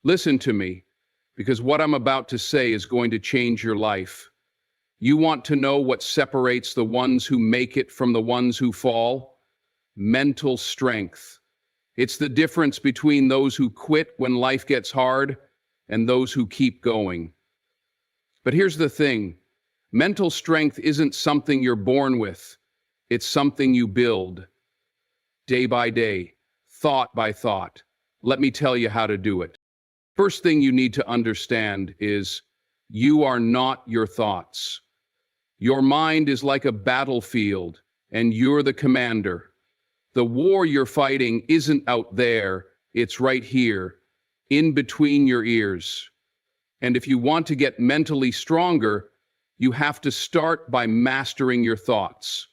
Listen to me, because what I'm about to say is going to change your life. You want to know what separates the ones who make it from the ones who fall? Mental strength. It's the difference between those who quit when life gets hard and those who keep going. But here's the thing. Mental strength isn't something you're born with. It's something you build day by day, thought by thought. Let me tell you how to do it. First thing you need to understand is you are not your thoughts. Your mind is like a battlefield, and you're the commander. The war you're fighting isn't out there, it's right here, in between your ears. And if you want to get mentally stronger, you have to start by mastering your thoughts.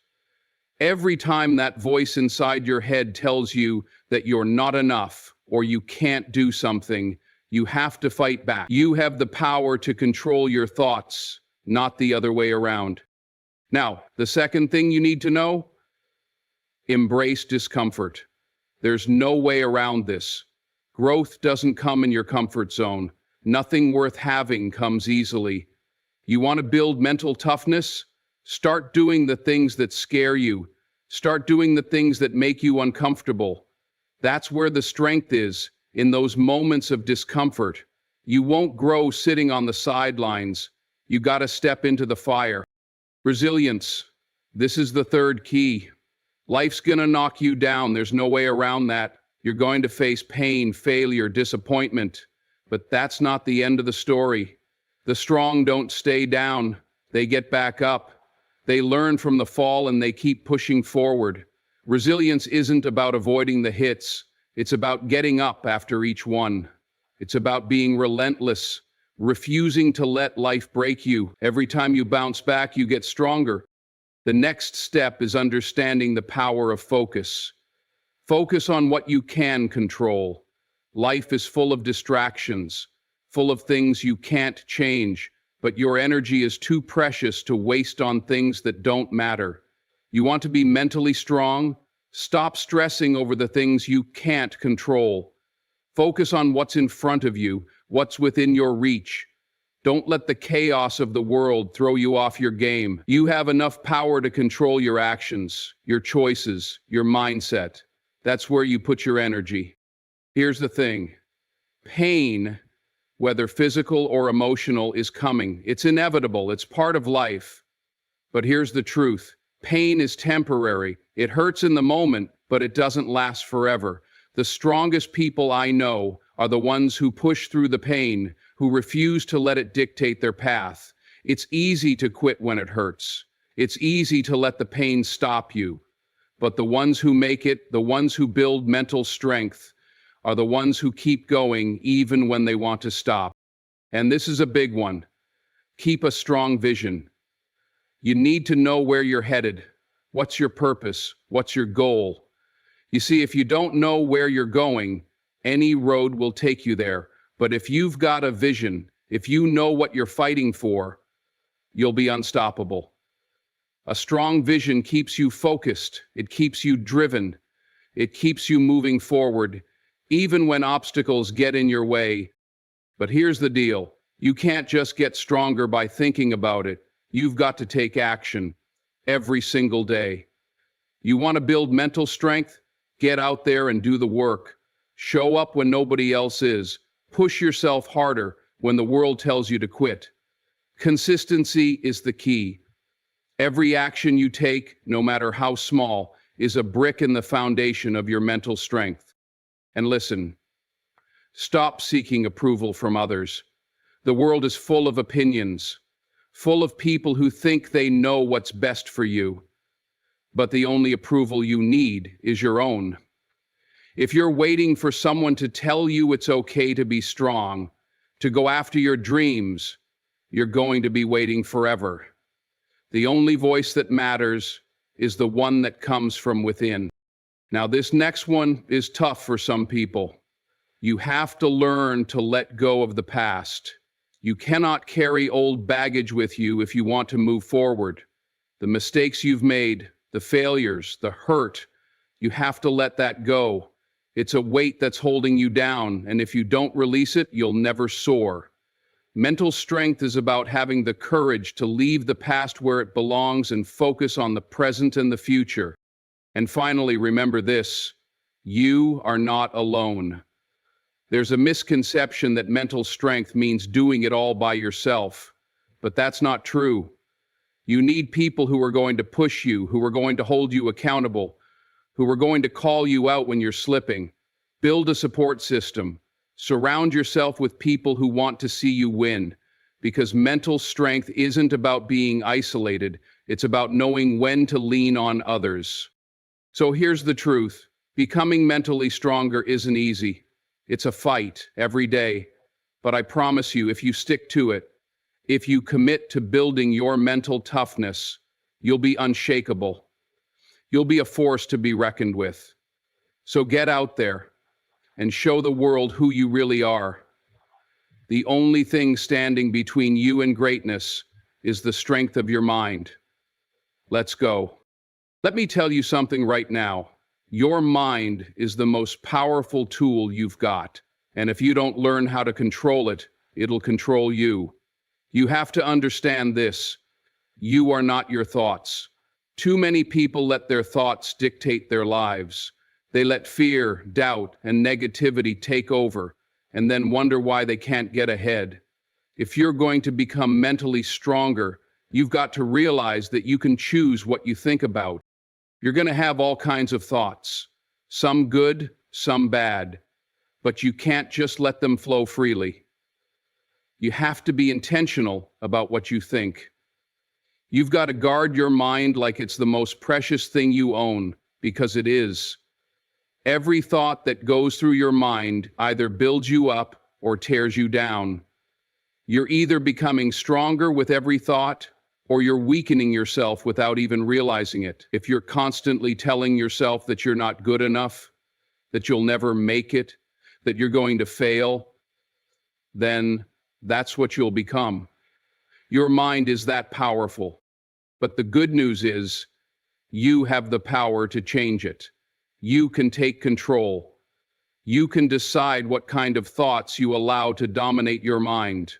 Every time that voice inside your head tells you that you're not enough or you can't do something, you have to fight back. You have the power to control your thoughts, not the other way around. Now, the second thing you need to know, embrace discomfort. There's no way around this. Growth doesn't come in your comfort zone. Nothing worth having comes easily. You want to build mental toughness? Start doing the things that scare you. Start doing the things that make you uncomfortable. That's where the strength is, in those moments of discomfort. You won't grow sitting on the sidelines. You got to step into the fire. Resilience. This is the third key. Life's gonna knock you down. There's no way around that. You're going to face pain, failure, disappointment. But that's not the end of the story. The strong don't stay down. They get back up. They learn from the fall and they keep pushing forward. Resilience isn't about avoiding the hits. It's about getting up after each one. It's about being relentless, refusing to let life break you. Every time you bounce back, you get stronger. The next step is understanding the power of focus. Focus on what you can control. Life is full of distractions, full of things you can't change, but your energy is too precious to waste on things that don't matter. You want to be mentally strong? Stop stressing over the things you can't control. Focus on what's in front of you, what's within your reach. Don't let the chaos of the world throw you off your game. You have enough power to control your actions, your choices, your mindset. That's where you put your energy. Here's the thing. Pain, whether physical or emotional, is coming. It's inevitable. It's part of life. But here's the truth. Pain is temporary. It hurts in the moment, but it doesn't last forever. The strongest people I know are the ones who push through the pain, who refuse to let it dictate their path. It's easy to quit when it hurts. It's easy to let the pain stop you. But the ones who make it, the ones who build mental strength, are the ones who keep going even when they want to stop. And this is a big one. Keep a strong vision. You need to know where you're headed. What's your purpose? What's your goal? You see, if you don't know where you're going, any road will take you there. But if you've got a vision, if you know what you're fighting for, you'll be unstoppable. A strong vision keeps you focused. It keeps you driven. It keeps you moving forward, even when obstacles get in your way. But here's the deal. You can't just get stronger by thinking about it. You've got to take action every single day. You want to build mental strength? Get out there and do the work. Show up when nobody else is. Push yourself harder when the world tells you to quit. Consistency is the key. Every action you take, no matter how small, is a brick in the foundation of your mental strength. And listen, stop seeking approval from others. The world is full of opinions, full of people who think they know what's best for you. But the only approval you need is your own. If you're waiting for someone to tell you it's okay to be strong, to go after your dreams, you're going to be waiting forever. The only voice that matters is the one that comes from within. Now, this next one is tough for some people. You have to learn to let go of the past. You cannot carry old baggage with you if you want to move forward. The mistakes you've made, the failures, the hurt, you have to let that go. It's a weight that's holding you down, and if you don't release it, you'll never soar. Mental strength is about having the courage to leave the past where it belongs and focus on the present and the future. And finally, remember this: you are not alone. There's a misconception that mental strength means doing it all by yourself, but that's not true. You need people who are going to push you, who are going to hold you accountable, who are going to call you out when you're slipping. Build a support system. Surround yourself with people who want to see you win, because mental strength isn't about being isolated. It's about knowing when to lean on others. So here's the truth. Becoming mentally stronger isn't easy. It's a fight every day. But I promise you, if you stick to it, if you commit to building your mental toughness, you'll be unshakable. You'll be a force to be reckoned with. So get out there and show the world who you really are. The only thing standing between you and greatness is the strength of your mind. Let's go. Let me tell you something right now. Your mind is the most powerful tool you've got, and if you don't learn how to control it, it'll control you. You have to understand this. You are not your thoughts. Too many people let their thoughts dictate their lives. They let fear, doubt, and negativity take over, and then wonder why they can't get ahead. If you're going to become mentally stronger, you've got to realize that you can choose what you think about. You're going to have all kinds of thoughts, some good, some bad, but you can't just let them flow freely. You have to be intentional about what you think. You've got to guard your mind like it's the most precious thing you own, because it is. Every thought that goes through your mind either builds you up or tears you down. You're either becoming stronger with every thought, or you're weakening yourself without even realizing it. If you're constantly telling yourself that you're not good enough, that you'll never make it, that you're going to fail, then that's what you'll become. Your mind is that powerful. But the good news is, you have the power to change it. You can take control. You can decide what kind of thoughts you allow to dominate your mind.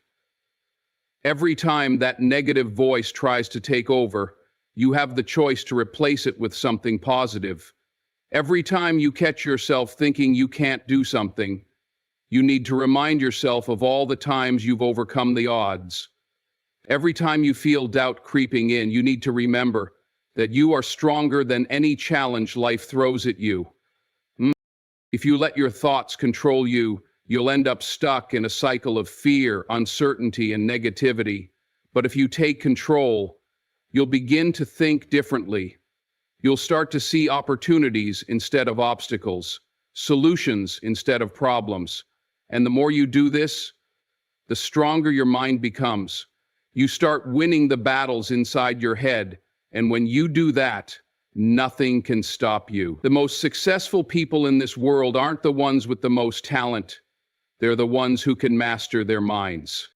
Every time that negative voice tries to take over, you have the choice to replace it with something positive. Every time you catch yourself thinking you can't do something, you need to remind yourself of all the times you've overcome the odds. Every time you feel doubt creeping in, you need to remember that you are stronger than any challenge life throws at you. If you let your thoughts control you, you'll end up stuck in a cycle of fear, uncertainty, and negativity. But if you take control, you'll begin to think differently. You'll start to see opportunities instead of obstacles, solutions instead of problems. And the more you do this, the stronger your mind becomes. You start winning the battles inside your head, and when you do that, nothing can stop you. The most successful people in this world aren't the ones with the most talent. They're the ones who can master their minds.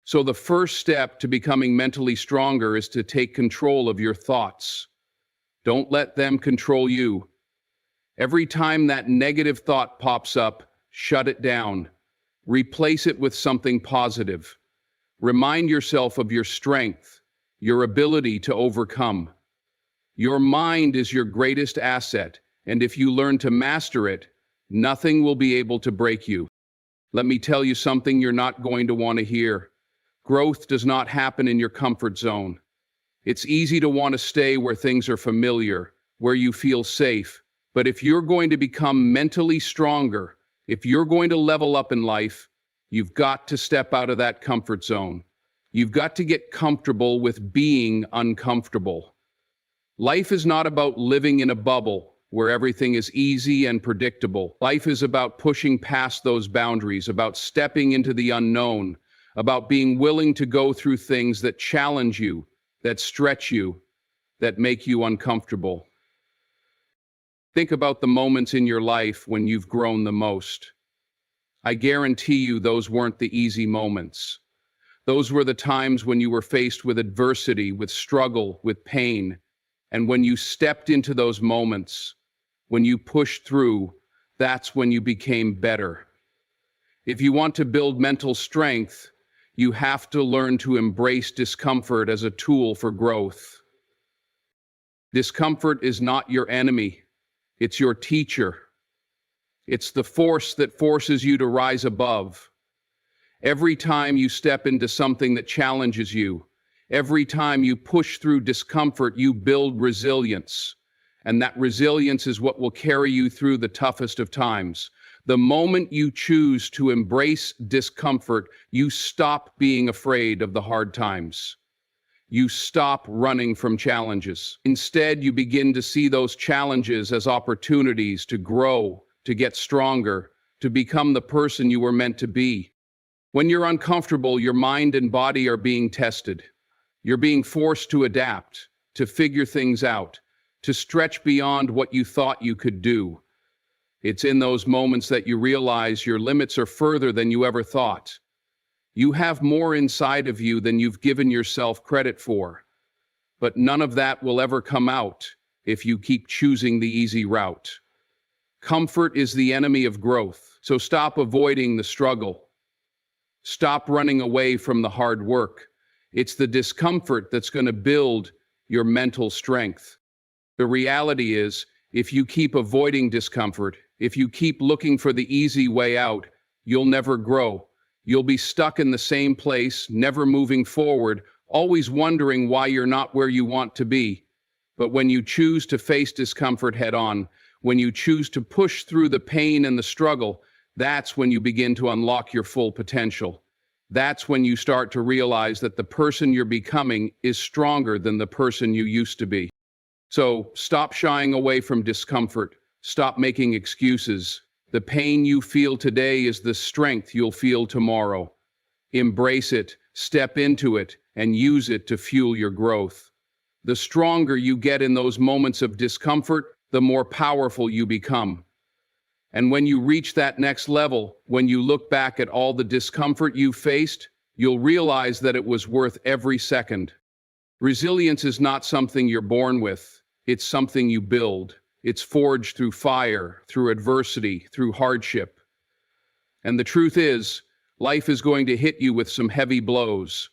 So the first step to becoming mentally stronger is to take control of your thoughts. Don't let them control you. Every time that negative thought pops up, shut it down. Replace it with something positive. Remind yourself of your strength, your ability to overcome. Your mind is your greatest asset, and if you learn to master it, nothing will be able to break you. Let me tell you something you're not going to want to hear. Growth does not happen in your comfort zone. It's easy to want to stay where things are familiar, where you feel safe. But if you're going to become mentally stronger, if you're going to level up in life, you've got to step out of that comfort zone. You've got to get comfortable with being uncomfortable. Life is not about living in a bubble where everything is easy and predictable. Life is about pushing past those boundaries, about stepping into the unknown, about being willing to go through things that challenge you, that stretch you, that make you uncomfortable. Think about the moments in your life when you've grown the most. I guarantee you those weren't the easy moments. Those were the times when you were faced with adversity, with struggle, with pain. And when you stepped into those moments, when you pushed through, That's when you became better. If you want to build mental strength, you have to learn to embrace discomfort as a tool for growth. Discomfort is not your enemy, it's your teacher. It's the force that forces you to rise above. Every time you step into something that challenges you, every time you push through discomfort, you build resilience. And that resilience is what will carry you through the toughest of times. The moment you choose to embrace discomfort, you stop being afraid of the hard times. You stop running from challenges. Instead, you begin to see those challenges as opportunities to grow, to get stronger, to become the person you were meant to be. When you're uncomfortable, your mind and body are being tested. You're being forced to adapt, to figure things out, to stretch beyond what you thought you could do. It's in those moments that you realize your limits are further than you ever thought. You have more inside of you than you've given yourself credit for. But none of that will ever come out if you keep choosing the easy route. Comfort is the enemy of growth, so stop avoiding the struggle. Stop running away from the hard work. It's the discomfort that's going to build your mental strength. The reality is, if you keep avoiding discomfort, if you keep looking for the easy way out, you'll never grow. You'll be stuck in the same place, never moving forward, always wondering why you're not where you want to be. But when you choose to face discomfort head on, when you choose to push through the pain and the struggle, that's when you begin to unlock your full potential. That's when you start to realize that the person you're becoming is stronger than the person you used to be. So stop shying away from discomfort. Stop making excuses. The pain you feel today is the strength you'll feel tomorrow. Embrace it, step into it, and use it to fuel your growth. The stronger you get in those moments of discomfort, the more powerful you become. And when you reach that next level, when you look back at all the discomfort you faced, you'll realize that it was worth every second. Resilience is not something you're born with. It's something you build. It's forged through fire, through adversity, through hardship. And the truth is, life is going to hit you with some heavy blows.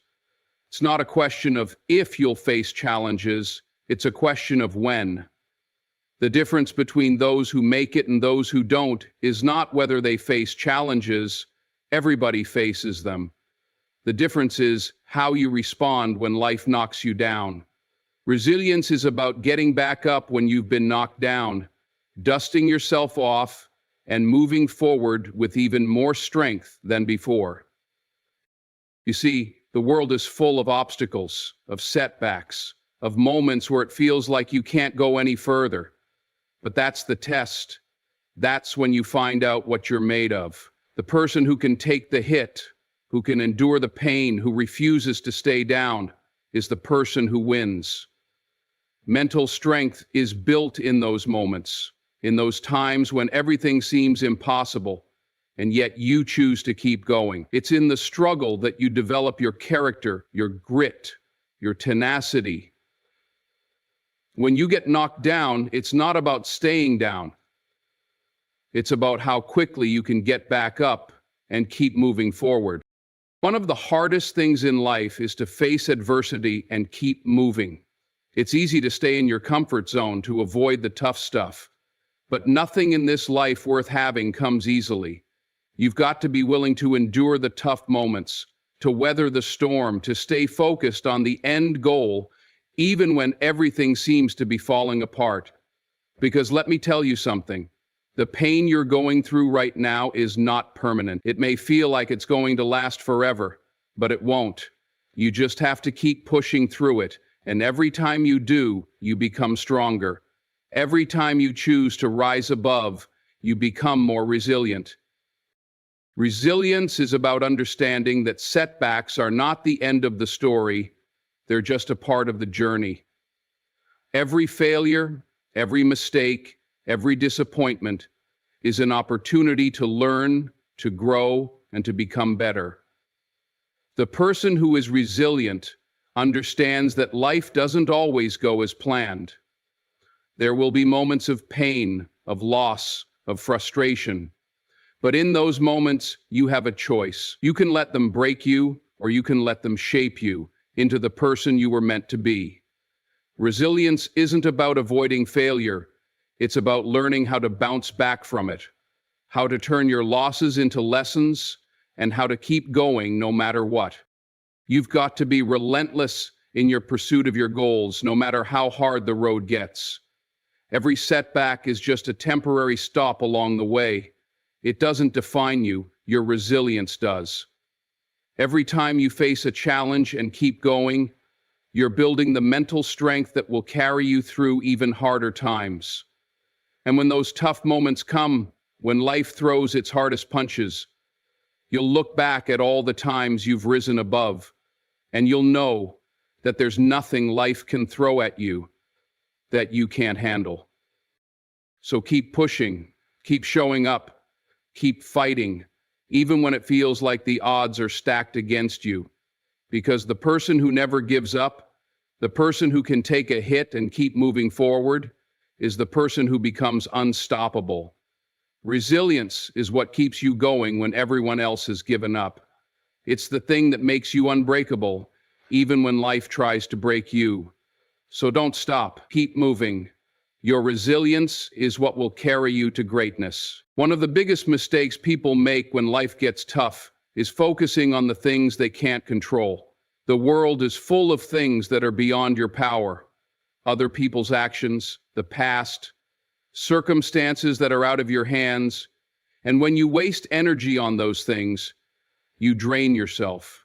It's not a question of if you'll face challenges, it's a question of when. The difference between those who make it and those who don't is not whether they face challenges. Everybody faces them. The difference is how you respond when life knocks you down. Resilience is about getting back up when you've been knocked down, dusting yourself off, and moving forward with even more strength than before. You see, the world is full of obstacles, of setbacks, of moments where it feels like you can't go any further. But that's the test. That's when you find out what you're made of. The person who can take the hit, who can endure the pain, who refuses to stay down, is the person who wins. Mental strength is built in those moments, in those times when everything seems impossible, and yet you choose to keep going. It's in the struggle that you develop your character, your grit, your tenacity. When you get knocked down, it's not about staying down. It's about how quickly you can get back up and keep moving forward. One of the hardest things in life is to face adversity and keep moving. It's easy to stay in your comfort zone to avoid the tough stuff. But nothing in this life worth having comes easily. You've got to be willing to endure the tough moments, to weather the storm, to stay focused on the end goal, even when everything seems to be falling apart. Because let me tell you something, the pain you're going through right now is not permanent. It may feel like it's going to last forever, but it won't. You just have to keep pushing through it, and every time you do, you become stronger. Every time you choose to rise above, you become more resilient. Resilience is about understanding that setbacks are not the end of the story, they're just a part of the journey. Every failure, every mistake, every disappointment is an opportunity to learn, to grow, and to become better. The person who is resilient understands that life doesn't always go as planned. There will be moments of pain, of loss, of frustration. But in those moments, you have a choice. You can let them break you, or you can let them shape you into the person you were meant to be. Resilience isn't about avoiding failure. It's about learning how to bounce back from it, how to turn your losses into lessons, and how to keep going no matter what. You've got to be relentless in your pursuit of your goals, no matter how hard the road gets. Every setback is just a temporary stop along the way. It doesn't define you, your resilience does. Every time you face a challenge and keep going, you're building the mental strength that will carry you through even harder times. And when those tough moments come, when life throws its hardest punches, you'll look back at all the times you've risen above, and you'll know that there's nothing life can throw at you that you can't handle. So keep pushing, keep showing up, keep fighting, even when it feels like the odds are stacked against you. Because the person who never gives up, the person who can take a hit and keep moving forward, is the person who becomes unstoppable. Resilience is what keeps you going when everyone else has given up. It's the thing that makes you unbreakable, even when life tries to break you. So don't stop, keep moving. Your resilience is what will carry you to greatness. One of the biggest mistakes people make when life gets tough is focusing on the things they can't control. The world is full of things that are beyond your power. Other people's actions, the past, circumstances that are out of your hands. And when you waste energy on those things, you drain yourself.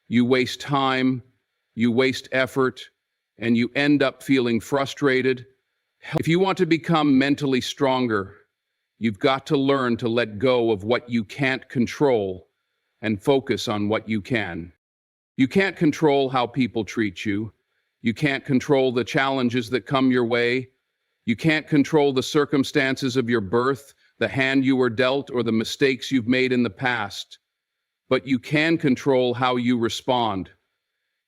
You waste time, you waste effort, and you end up feeling frustrated. If you want to become mentally stronger, you've got to learn to let go of what you can't control and focus on what you can. You can't control how people treat you. You can't control the challenges that come your way. You can't control the circumstances of your birth, the hand you were dealt, or the mistakes you've made in the past. But you can control how you respond.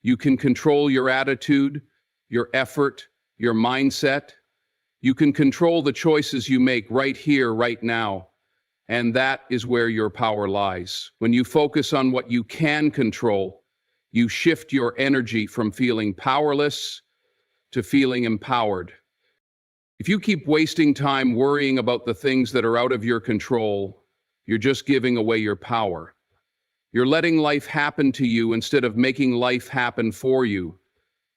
You can control your attitude, your effort, your mindset. You can control the choices you make right here, right now. And that is where your power lies. When you focus on what you can control, you shift your energy from feeling powerless to feeling empowered. If you keep wasting time worrying about the things that are out of your control, you're just giving away your power. You're letting life happen to you instead of making life happen for you.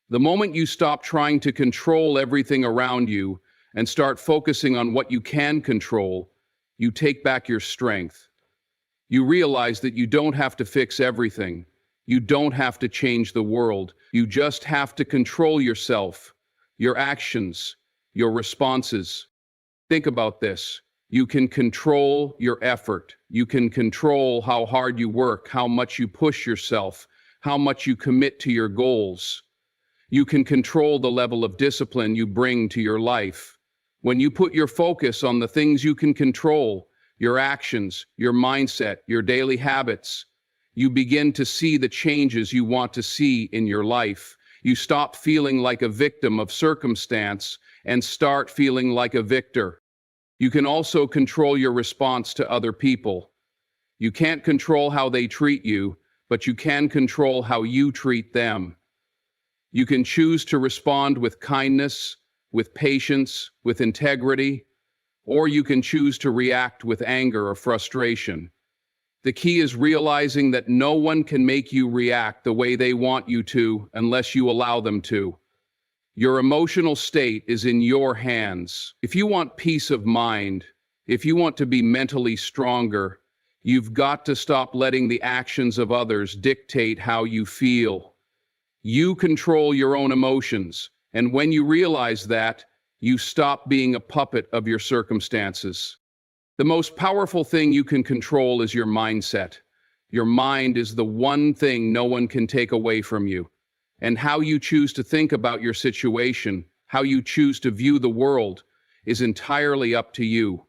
The moment you stop trying to control everything around you and start focusing on what you can control, you take back your strength. You realize that you don't have to fix everything. You don't have to change the world. You just have to control yourself, your actions, your responses. Think about this. You can control your effort. You can control how hard you work, how much you push yourself, how much you commit to your goals. You can control the level of discipline you bring to your life. When you put your focus on the things you can control, your actions, your mindset, your daily habits, you begin to see the changes you want to see in your life. You stop feeling like a victim of circumstance and start feeling like a victor. You can also control your response to other people. You can't control how they treat you, but you can control how you treat them. You can choose to respond with kindness, with patience, with integrity, or you can choose to react with anger or frustration. The key is realizing that no one can make you react the way they want you to unless you allow them to. Your emotional state is in your hands. If you want peace of mind, if you want to be mentally stronger, you've got to stop letting the actions of others dictate how you feel. You control your own emotions, and when you realize that, you stop being a puppet of your circumstances. The most powerful thing you can control is your mindset. Your mind is the one thing no one can take away from you. And how you choose to think about your situation, how you choose to view the world, is entirely up to you.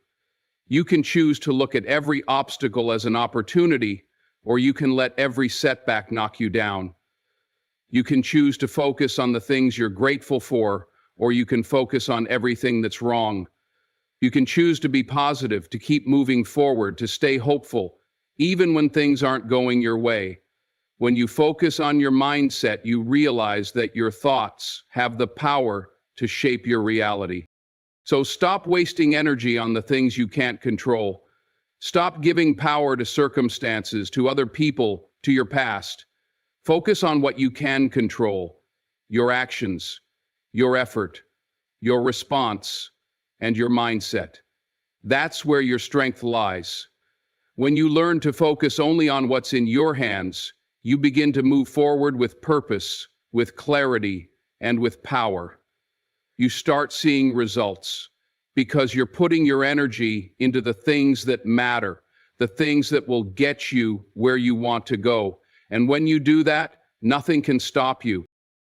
You can choose to look at every obstacle as an opportunity, or you can let every setback knock you down. You can choose to focus on the things you're grateful for, or you can focus on everything that's wrong. You can choose to be positive, to keep moving forward, to stay hopeful, even when things aren't going your way. When you focus on your mindset, you realize that your thoughts have the power to shape your reality. So stop wasting energy on the things you can't control. Stop giving power to circumstances, to other people, to your past. Focus on what you can control: your actions, your effort, your response, and your mindset. That's where your strength lies. When you learn to focus only on what's in your hands, you begin to move forward with purpose, with clarity, and with power. You start seeing results because you're putting your energy into the things that matter, the things that will get you where you want to go. And when you do that, nothing can stop you.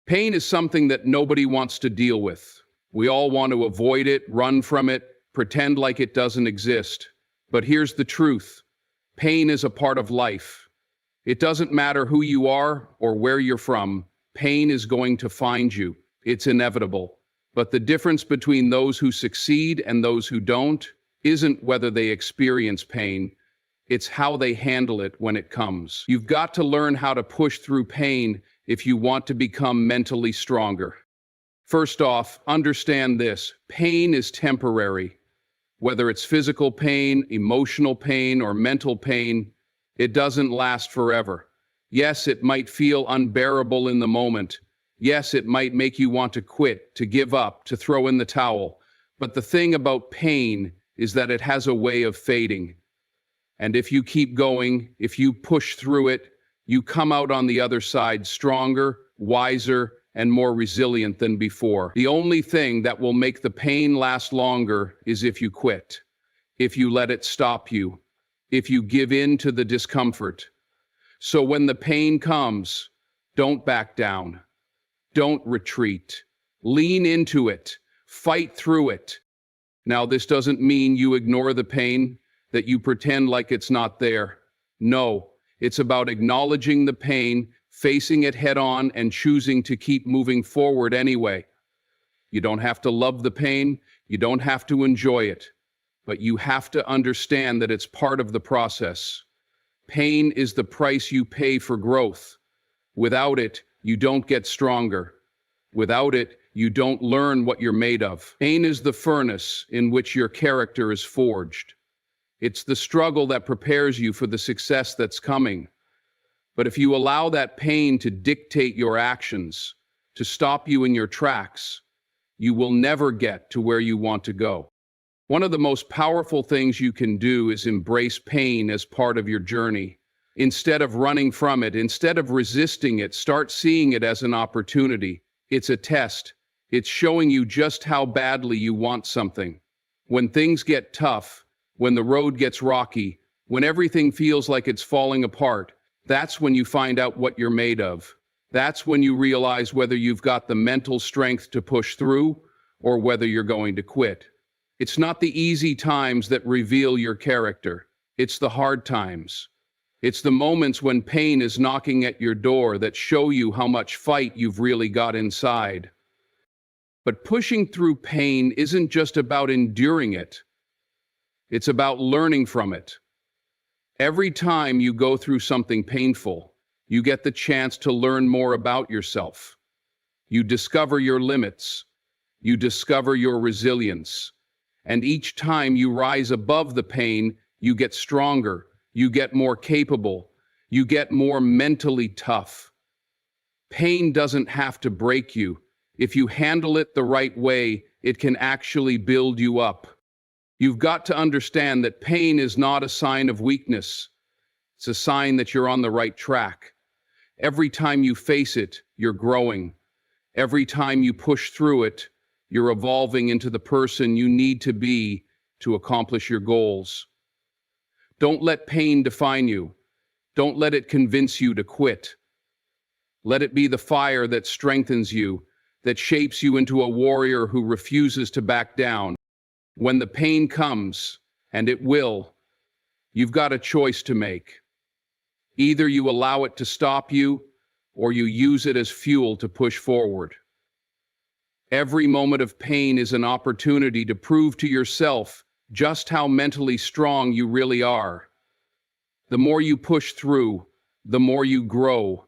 Pain is something that nobody wants to deal with. We all want to avoid it, run from it, pretend like it doesn't exist. But here's the truth. Pain is a part of life. It doesn't matter who you are or where you're from. Pain is going to find you. It's inevitable. But the difference between those who succeed and those who don't isn't whether they experience pain. It's how they handle it when it comes. You've got to learn how to push through pain if you want to become mentally stronger. First off, understand this: pain is temporary. Whether it's physical pain, emotional pain, or mental pain, it doesn't last forever. Yes, it might feel unbearable in the moment. Yes, it might make you want to quit, to give up, to throw in the towel. But the thing about pain is that it has a way of fading. And if you keep going, if you push through it, you come out on the other side stronger, wiser, and more resilient than before. The only thing that will make the pain last longer is if you quit, if you let it stop you, if you give in to the discomfort. So when the pain comes, don't back down. Don't retreat. Lean into it. Fight through it. Now, this doesn't mean you ignore the pain, that you pretend like it's not there. No, it's about acknowledging the pain, facing it head on, and choosing to keep moving forward anyway. You don't have to love the pain. You don't have to enjoy it. But you have to understand that it's part of the process. Pain is the price you pay for growth. Without it, you don't get stronger. Without it, you don't learn what you're made of. Pain is the furnace in which your character is forged. It's the struggle that prepares you for the success that's coming. But if you allow that pain to dictate your actions, to stop you in your tracks, you will never get to where you want to go. One of the most powerful things you can do is embrace pain as part of your journey. Instead of running from it, instead of resisting it, start seeing it as an opportunity. It's a test. It's showing you just how badly you want something. When things get tough, when the road gets rocky, when everything feels like it's falling apart, that's when you find out what you're made of. That's when you realize whether you've got the mental strength to push through or whether you're going to quit. It's not the easy times that reveal your character. It's the hard times. It's the moments when pain is knocking at your door that show you how much fight you've really got inside. But pushing through pain isn't just about enduring it. It's about learning from it. Every time you go through something painful, you get the chance to learn more about yourself. You discover your limits. You discover your resilience. And each time you rise above the pain, you get stronger. You get more capable. You get more mentally tough. Pain doesn't have to break you. If you handle it the right way, it can actually build you up. You've got to understand that pain is not a sign of weakness. It's a sign that you're on the right track. Every time you face it, you're growing. Every time you push through it, you're evolving into the person you need to be to accomplish your goals. Don't let pain define you. Don't let it convince you to quit. Let it be the fire that strengthens you, that shapes you into a warrior who refuses to back down. When the pain comes, and it will, you've got a choice to make. Either you allow it to stop you, or you use it as fuel to push forward. Every moment of pain is an opportunity to prove to yourself just how mentally strong you really are. The more you push through, the more you grow.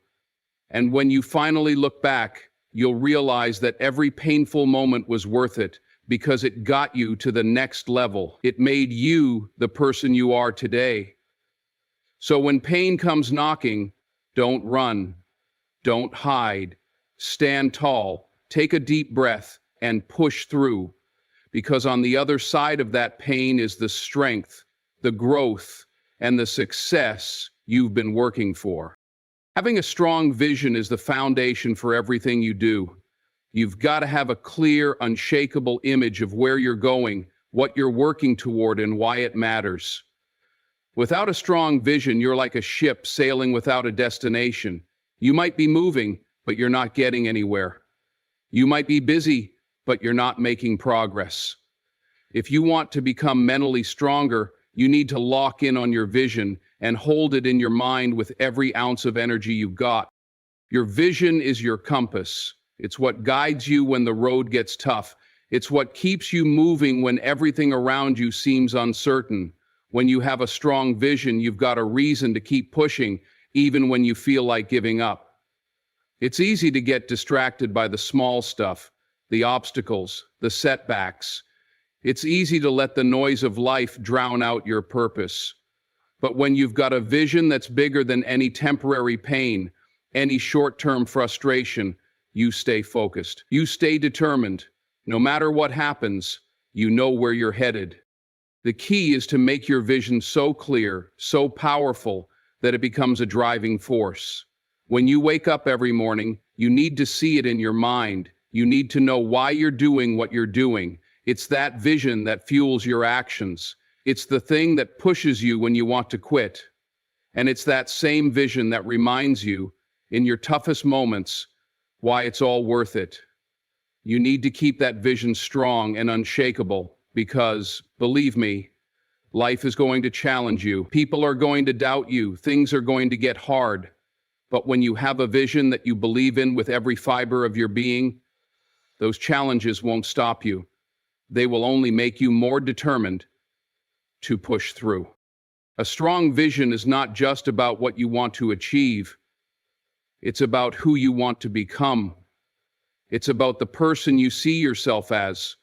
And when you finally look back, you'll realize that every painful moment was worth it because it got you to the next level. It made you the person you are today. So when pain comes knocking, don't run, don't hide, stand tall, take a deep breath, and push through. Because on the other side of that pain is the strength, the growth, and the success you've been working for. Having a strong vision is the foundation for everything you do. You've got to have a clear, unshakable image of where you're going, what you're working toward, and why it matters. Without a strong vision, you're like a ship sailing without a destination. You might be moving, but you're not getting anywhere. You might be busy, but you're not making progress. If you want to become mentally stronger, you need to lock in on your vision and hold it in your mind with every ounce of energy you've got. Your vision is your compass. It's what guides you when the road gets tough. It's what keeps you moving when everything around you seems uncertain. When you have a strong vision, you've got a reason to keep pushing, even when you feel like giving up. It's easy to get distracted by the small stuff, the obstacles, the setbacks. It's easy to let the noise of life drown out your purpose. But when you've got a vision that's bigger than any temporary pain, any short-term frustration, you stay focused. You stay determined. No matter what happens, you know where you're headed. The key is to make your vision so clear, so powerful, that it becomes a driving force. When you wake up every morning, you need to see it in your mind. You need to know why you're doing what you're doing. It's that vision that fuels your actions. It's the thing that pushes you when you want to quit. And it's that same vision that reminds you, in your toughest moments, why it's all worth it. You need to keep that vision strong and unshakable because, believe me, life is going to challenge you. People are going to doubt you. Things are going to get hard. But when you have a vision that you believe in with every fiber of your being, those challenges won't stop you. They will only make you more determined to push through. A strong vision is not just about what you want to achieve. It's about who you want to become. It's about the person you see yourself as,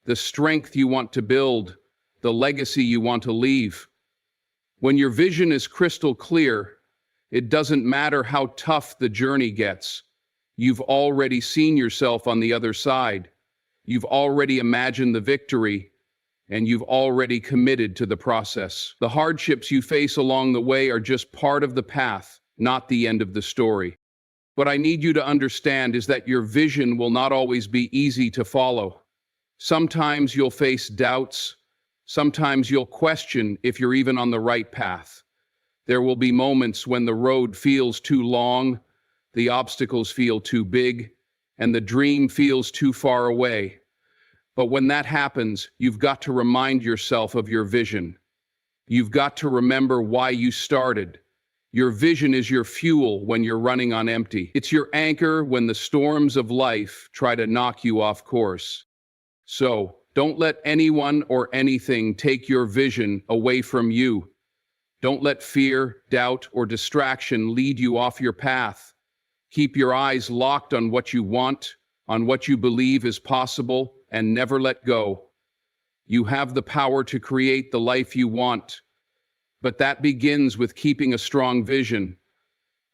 the strength you want to build, the legacy you want to leave. When your vision is crystal clear, it doesn't matter how tough the journey gets. You've already seen yourself on the other side. You've already imagined the victory, and you've already committed to the process. The hardships you face along the way are just part of the path, not the end of the story. What I need you to understand is that your vision will not always be easy to follow. Sometimes you'll face doubts. Sometimes you'll question if you're even on the right path. There will be moments when the road feels too long, the obstacles feel too big, and the dream feels too far away. But when that happens, you've got to remind yourself of your vision. You've got to remember why you started. Your vision is your fuel when you're running on empty. It's your anchor when the storms of life try to knock you off course. So, don't let anyone or anything take your vision away from you. Don't let fear, doubt, or distraction lead you off your path. Keep your eyes locked on what you want, on what you believe is possible, and never let go. You have the power to create the life you want, but that begins with keeping a strong vision,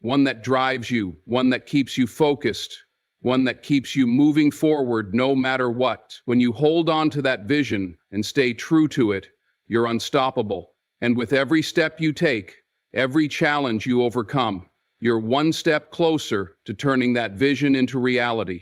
one that drives you, one that keeps you focused, one that keeps you moving forward no matter what. When you hold on to that vision and stay true to it, you're unstoppable. And with every step you take, every challenge you overcome, you're one step closer to turning that vision into reality.